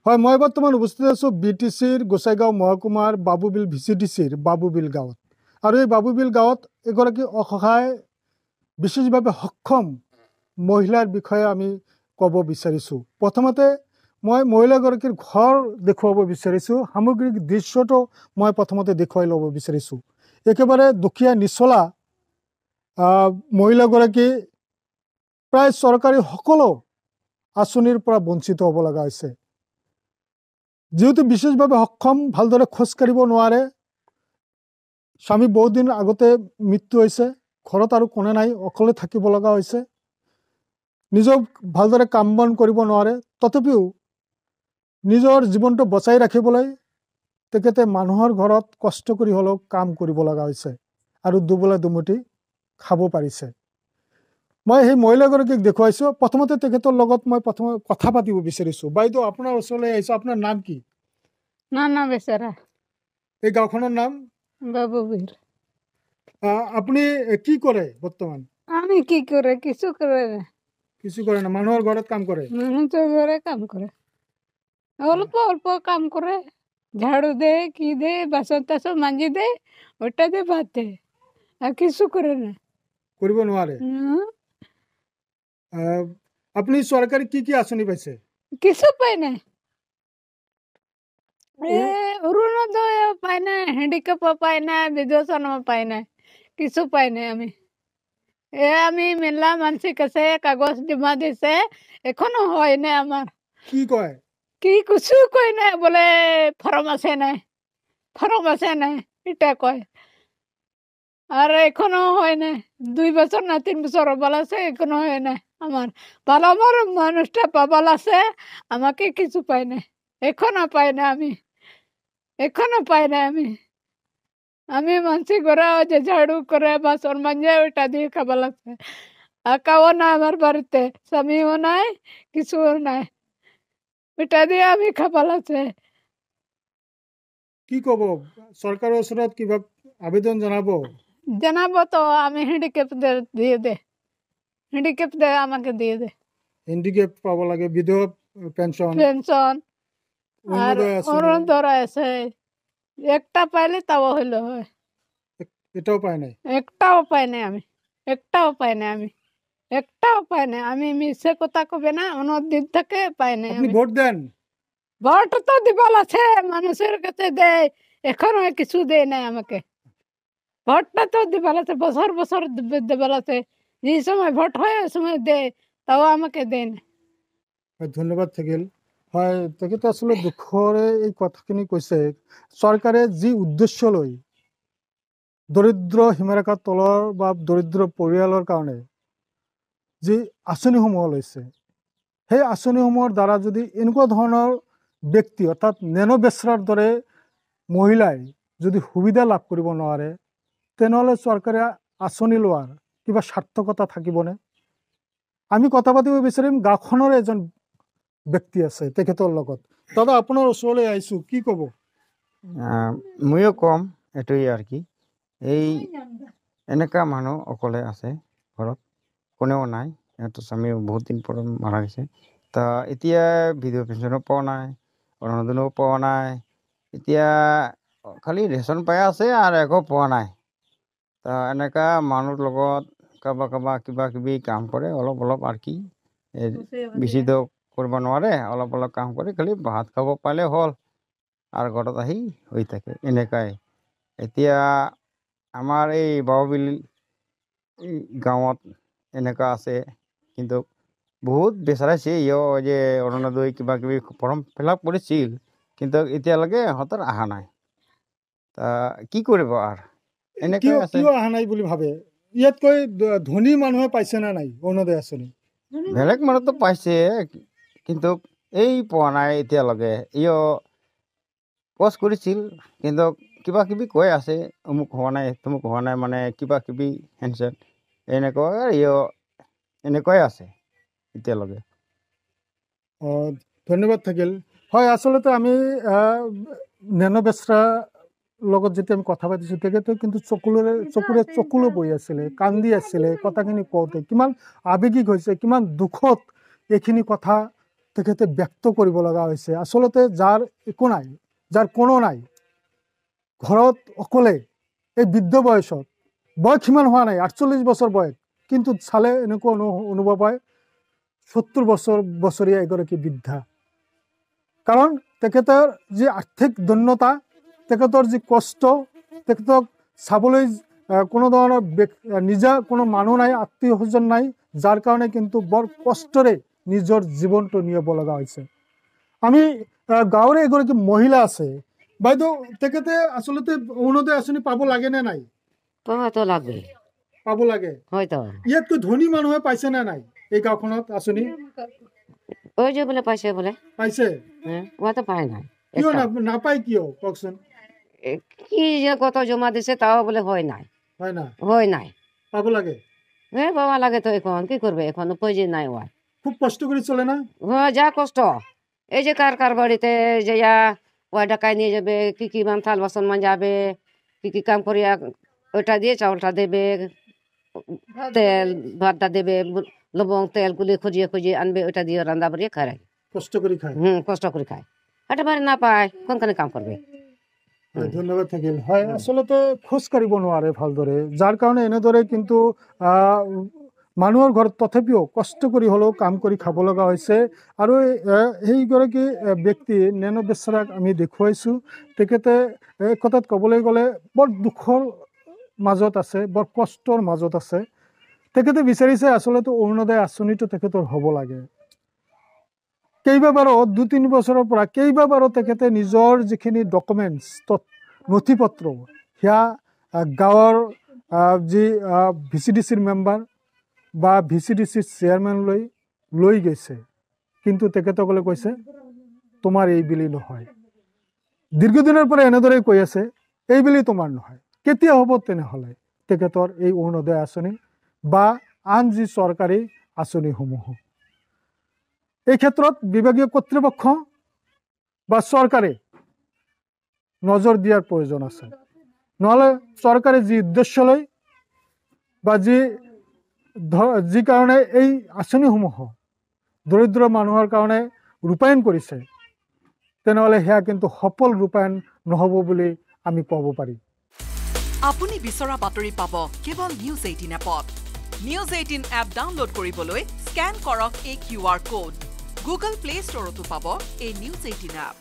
হয়, মই বৰ্তমান উপস্থিত আছোঁ BTCৰ গোসাইগাঁও মহকুমাৰ বাবুবিল VCDCৰ বাবুবিল গাঁৱত। আৰু এই বাবুবিল গাঁৱত এগৰাকী অসহায় বিশেষভাৱে সক্ষম মহিলাৰ বিষয়ে আমি ক'ব বিচাৰিছোঁ। প্ৰথমতে মই মহিলাগৰাকীৰ ঘৰ দেখুৱাব বিচাৰিছোঁ। সামগ্ৰিক দৃশ্যটো মই প্ৰথমতে দেখুৱাই ল'ব বিচাৰিছোঁ। একেবাৰে দুখীয়া নিচলা মহিলাগৰাকী প্ৰায় চৰকাৰী সকলো আঁচনিৰ পৰা বঞ্চিত হ'ব লগা হৈছে। যেহেতু বিশেষভাৱে সক্ষম, ভালদৰে খোজকাঢ়িব নোৱাৰে, স্বামী বহুদিন আগতে মৃত্যু হৈছে, ঘৰত আৰু কোনে নাই, অকলে থাকিব লগা হৈছে, নিজক ভালদৰে কাম বন কৰিব নোৱাৰে। তথাপিও নিজৰ জীৱনটো বচাই ৰাখিবলৈ তেখেতে মানুহৰ ঘৰত কষ্ট কৰি হ'লেও কাম কৰিব লগা হৈছে আৰু দুবেলা দুমুঠি খাব পাৰিছে। মই সেই মহিলাগৰাকীক দেখুৱাইছোঁ। প্ৰথমতে তেখেতৰ লগত মই প্ৰথমে কথা পাতিব বিচাৰিছোঁ। বাইদেউ, আপোনাৰ ওচৰলৈ আহিছোঁ। আপোনাৰ নাম কি? নানা বেচাৰা এই গাঁওখনৰ নাম বাবুবীৰ। আপুনি কি কৰে বৰ্তমান? আমি কি কৰে কিছু কৰে না, কিছু কৰে না, মানুহৰ ঘৰত কাম কৰে। মানুষের ঘরে কাম করে, অল্প অল্প কাম করে, ঝাড়ু দে কি দে বাসন টাসন মাঞ্জি দে, ওটা দিয়ে ভাত দে, আর কিছু করে না। কৰিব নোৱাৰে। আপুনি চৰকাৰী কি কি আঁচনি পাইছে? কিছু পাই না, অরুণোদয় পাই না, হ্যান্ডিক্যাপ পাই না, বিধবা পাই না, কিছু পাই না। আমি মেলা মানসিক আছে, কাগজ জমা দিছে, এখনো হয় না। আমার কি কয়? কি কিছু কয় না, বলে ফর্ম আছে নাই, ফর্ম আছে নাই, এটা কয়। আর এখনো হয় না, 2 বছর না 3 বছর বল আছে, এখনো হয় না। আমার ভালো আমার মানুষটা পাবাল আছে, আমাকে কিছু পাই না, এখনো পাই না। আমি এখনো পাই না। আমি মানসিক ঘরে যে ঝাড়ু করে বাসন মাঞ্জে ওইটা দিয়ে খাবার লাগছে। আঁকাও না আমার বাড়িতে, স্বামীও নাই, কিছুও নাই, ওইটা দিয়ে আমি খাবার লাগছে। কি ক'ব? চৰকাৰৰ ওচৰত কিবা আবেদন জনাব? জানাবো তো, আমি হ্যান্ডিক্যাপ দিয়ে দে, হ্যান্ডিক্যাপ দে আমাকে দিয়ে দে। হ্যান্ডিক্যাপ পাব লাগে, বিধবা পেনশন, পেনশন আর অরুণোদয় আঁচনি, অরুণোদয় আছে, একটা পাইলে তাও হইলো হয়। এটাও পায় নাই। একটাও পাই না আমি, একটাও পাই না আমি, একটাও পাই না। আমি মিছে কথা কবে না, অনেক দিন থেকে পাই না। আপনি আমি ভোট দেন? ভোট তো দিবাল আছে, মানুষের কাছে দেয়, এখনো কিছু দেয় নাই আমাকে। ভোটটা তো দিবাল আছে, বছর বছর দিবাল আছে, যে সময় ভোট হয় ওই সময় দেয়, তাও আমাকে দেয় না। ধন্যবাদ থাকিল। হয়, তেখেতে আসলে দুখৰে এই কথাখিনি কৈছে। চৰকাৰে যি উদ্দেশ্য লৈ দৰিদ্ৰ সীমাৰেখাৰ তলৰ বা দৰিদ্ৰ পৰিয়ালৰ কাৰণে যি আঁচনিসমূহ লৈছে, সেই আঁচনিসমূহৰ দ্বাৰা যদি এনেকুৱা ধৰণৰ ব্যক্তি, অৰ্থাৎ নেনো বেচৰাৰ দৰে মহিলাই যদি সুবিধা লাভ কৰিব নোৱাৰে, তেনেহ'লে চৰকাৰে আঁচনি লোৱাৰ কিবা সাৰ্থকতা থাকিবনে? আমি কথা পাতিব বিচাৰিম গাঁওখনৰ এজন ব্যক্তি আছে, তেখেতৰ লগত। দাদা, আপোনাৰ ওচৰলৈ আহিছোঁ, কি ক'ব? ময়ো কম এইটোৱেই আৰু কি, এই এনেকুৱা মানুহ অকলে আছে ঘৰত, কোনেও নাই, সিহঁতৰ স্বামী বহুত দিন পৰা মাৰা গৈছে। তা এতিয়া বিধৱা পেঞ্চনো পোৱা নাই, অৰুণোদয়ো পোৱা নাই, এতিয়া খালি ৰেচন পাই আছে আৰু একো পোৱা নাই। তা এনেকুৱা মানুহৰ লগত কাৰোবাৰ কিবা কিবি কাম কৰে, অলপ অলপ আৰু কি, বেছিতো কৰিব নোৱাৰে, অলপ অলপ কাম কৰি খালি ভাত খাব পালে হ'ল আৰু ঘৰত আহি হৈ থাকে, এনেকুৱাই। এতিয়া আমাৰ এই বাবুবিল গাঁৱত এনেকুৱা আছে, কিন্তু বহুত বেচাৰাইছে, যে অৰুণোদয় কিবা কিবি ফৰ্ম ফিল আপ কৰিছিল, কিন্তু এতিয়ালৈকে ইহঁতৰ অহা নাই। তা কি কৰিব আৰু, এনেকৈ আছে। কিয় অহা নাই বুলি ভাবে? ইয়াতকৈ ধনী মানুহে পাইছে নে নাই অৰুণোদয় আঁচনি? বেলেগ মানুহতো পাইছে, কিন্তু এই পোৱা নাই এতিয়ালৈকে। পোষ্ট কৰিছিল, কিন্তু কিবা কিবি কৈ আছে, অমুক হোৱা নাই তমুক হোৱা নাই, মানে কিবা কিবি হেনচেন এনেকুৱাই আছে এতিয়ালৈকে। ধন্যবাদ থাকিল। হয়, আচলতে আমি নেনো বেচৰাৰ লগত যেতিয়া আমি কথা পাতিছোঁ, তেখেতে কিন্তু চকুৰে বৈ আছিলে, কান্দি আছিলে, কথাখিনি কওঁতে কিমান আৱেগিক হৈছে, কিমান দুখত এইখিনি কথা তেখেতে ব্যক্ত কৰিব লগা হৈছে। আচলতে যাৰ একো নাই, যাৰ কোনো নাই, ঘৰত অকলে এই বৃদ্ধ বয়সত, বয়স সিমান হোৱা নাই, 48 বছৰ বয়স, কিন্তু চালে এনেকুৱা অনুভৱ হয় 70 বছৰীয়া এগৰাকী বৃদ্ধা। কাৰণ তেখেতৰ যি আৰ্থিক দৈন্যতা, তেখেতৰ যি কষ্ট, তেখেতক চাবলৈ কোনো ধৰণৰ নিজা কোনো মানুহ নাই, আত্মীয় স্বজন নাই, যাৰ কাৰণে কিন্তু বৰ কষ্টৰে নিজৰ জীৱনটো নিয়াব লগা হৈছে। আমি গাঁৱৰে এগৰাকী মহিলা আছে, বাইদেউ, তেখেতে আচলতে অৰুণোদয় আঁচনি পাব লাগে নে নাই? পাবতো লাগে, পাব লাগে। হয়তো ইয়াতকৈ ধনী মানুহে পাইছে নে নাই এই গাঁওখনত আঁচনি? ওই যে বোলে পাইছে বোলে, পাইছে। ওয়াতো পায় নাই। কিয় নাপায়, কিয় কওকচোন? কি যে কত জমা দিছে তাও বলে হয় নাই, হয় না, হয় নাই। পাব লাগে। বাবা লাগে তো এখন কি করবে, এখন উপায় যে নাই। ওয়ার খুব কষ্ট করে চলে না? যা কষ্ট, এই যে কার বাড়িতে যে ওয়া ডাকায় নিয়ে যাবে, কি মান থাল বাসন মান যাবে, কি কাম করিয়া ওইটা দিয়ে চাউলটা দেবে, তেল ভাতটা দেবে, লবং তেল গুলি খুঁজিয়ে আনবে, ওইটা দিয়ে রান্না বাড়িয়ে খায়, কষ্ট করে খায়। কষ্ট করে খায়। এটা বাড়ি না পায়, কোনখানে কাম করবে? ধন্যবাদ থাকিল। হয়, আচলতে খোজ কাঢ়িব নোৱাৰে ভালদৰে, যাৰ কাৰণে এনেদৰে কিন্তু মানুহৰ ঘৰত তথাপিও কষ্ট কৰি হ'লেও কাম কৰি খাব লগা হৈছে। আৰু সেইগৰাকী ব্যক্তি নেনো বেচেৰাক আমি দেখুৱাইছোঁ। তেখেতে এক কথাত ক'বলৈ গ'লে বৰ দুখৰ মাজত আছে, বৰ কষ্টৰ মাজত আছে। তেখেতে বিচাৰিছে আচলতে অৰুণোদয় আঁচনিটো তেখেতৰ হ'ব লাগে। কেইবাবাৰো 2-3 বছৰৰ পৰা কেইবাবাৰো তেখেতে নিজৰ যিখিনি ডকুমেণ্টছ, নথি পত্ৰ, সেয়া গাঁৱৰ যি VCDCৰ মেম্বাৰ বা VCDCৰ চেয়াৰমেনলৈ লৈ গৈছে, কিন্তু তেখেতসকলে কৈছে তোমাৰ এই বুলি নহয়। দীৰ্ঘদিনৰ পৰা এনেদৰে কৈ আছে এই বুলি তোমাৰ নহয়। কেতিয়া হ'ব তেনেহ'লে তেখেতৰ এই অৰুণোদয় আঁচনি বা আন যি চৰকাৰী আঁচনিসমূহ? এই ক্ষেত্ৰত বিভাগীয় কৰ্তৃপক্ষ বা চৰকাৰে নজৰ দিয়াৰ প্ৰয়োজন আছে। নহ'লে চৰকাৰে যি উদ্দেশ্য লৈ বা যি কাৰণে এই আঁচনিসমূহ দৰিদ্ৰ মানুহৰ কাৰণে ৰূপায়ণ কৰিছে, তেনেহ'লে সেয়া কিন্তু সফল ৰূপায়ণ নহ'ব বুলি আমি ক'ব পাৰিম। আপুনি বিচৰা বাতৰি পাব কেৱল নিউজ 18 এপত। নিউজ 18 এপ ডাউনলোড কৰিবলৈ স্কেন কৰক এই QR কোড। গুগল প্লে ষ্টৰতো পাব এই নিউজ 18 এপ।